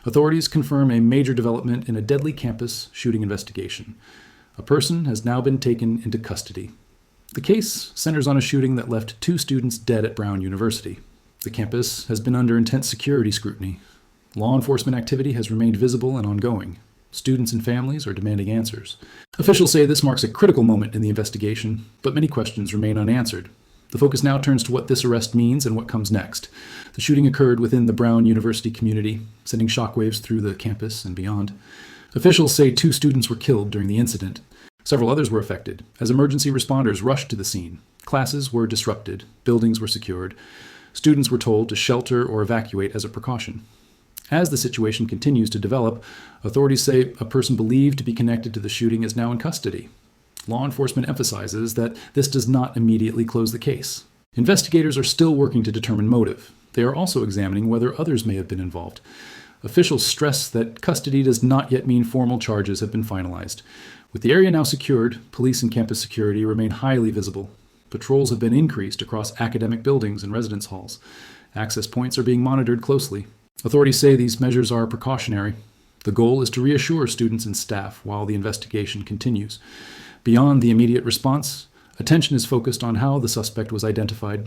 Authorities confirm a major development in a deadly campus shooting investigation. A person has now been taken into custody. The case centers on a shooting that left 2 students dead at Brown University. The campus has been under intense security scrutiny. Law enforcement activity has remained visible and ongoing. Students and families are demanding answers. Officials say this marks a critical moment in the investigation, but many questions remain unanswered. The focus now turns to what this arrest means and what comes next. The shooting occurred within the Brown University community, sending shockwaves through the campus and beyond. Officials say 2 students were killed during the incident. Several others were affected, as emergency responders rushed to the scene. Classes were disrupted, buildings were secured. Students were told to shelter or evacuate as a precaution. As the situation continues to develop, authorities say a person believed to be connected to the shooting is now in custody. Law enforcement emphasizes that this does not immediately close the case. Investigators are still working to determine motive. They are also examining whether others may have been involved. Officials stress that custody does not yet mean formal charges have been finalized. With the area now secured, police and campus security remain highly visible. Patrols have been increased across academic buildings and residence halls. Access points are being monitored closely. Authorities say these measures are precautionary. The goal is to reassure students and staff while the investigation continues. Beyond the immediate response, attention is focused on how the suspect was identified.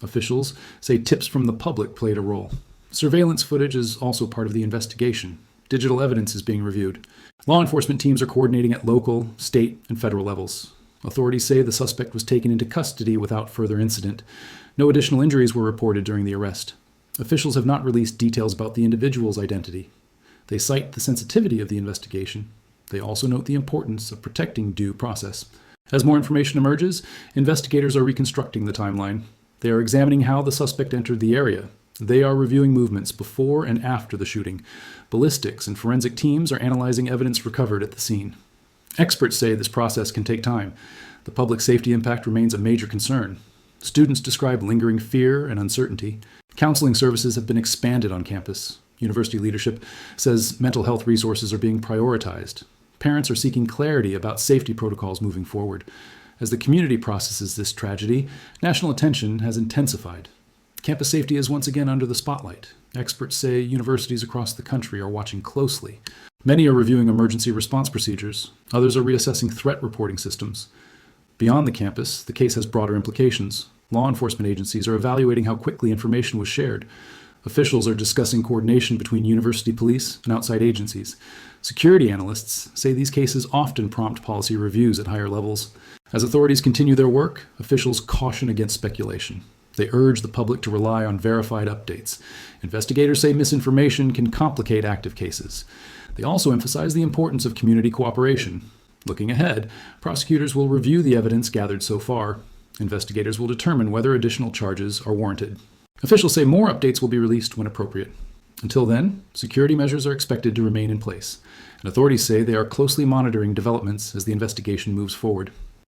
Officials say tips from the public played a role. Surveillance footage is also part of the investigation. Digital evidence is being reviewed. Law enforcement teams are coordinating at local, state, and federal levels. Authorities say the suspect was taken into custody without further incident. No additional injuries were reported during the arrest. Officials have not released details about the individual's identity. They cite the sensitivity of the investigation. They also note the importance of protecting due process. As more information emerges, investigators are reconstructing the timeline. They are examining how the suspect entered the area. They are reviewing movements before and after the shooting. Ballistics and forensic teams are analyzing evidence recovered at the scene. Experts say this process can take time. The public safety impact remains a major concern. Students describe lingering fear and uncertainty. Counseling services have been expanded on campus. University leadership says mental health resources are being prioritized. Parents are seeking clarity about safety protocols moving forward. As the community processes this tragedy, national attention has intensified. Campus safety is once again under the spotlight. Experts say universities across the country are watching closely. Many are reviewing emergency response procedures. Others are reassessing threat reporting systems. Beyond the campus, the case has broader implications. Law enforcement agencies are evaluating how quickly information was shared. Officials are discussing coordination between university police and outside agencies. Security analysts say these cases often prompt policy reviews at higher levels. As authorities continue their work, officials caution against speculation. They urge the public to rely on verified updates. Investigators say misinformation can complicate active cases. They also emphasize the importance of community cooperation. Looking ahead, prosecutors will review the evidence gathered so far. Investigators will determine whether additional charges are warranted. Officials say more updates will be released when appropriate. Until then, security measures are expected to remain in place, and authorities say they are closely monitoring developments as the investigation moves forward.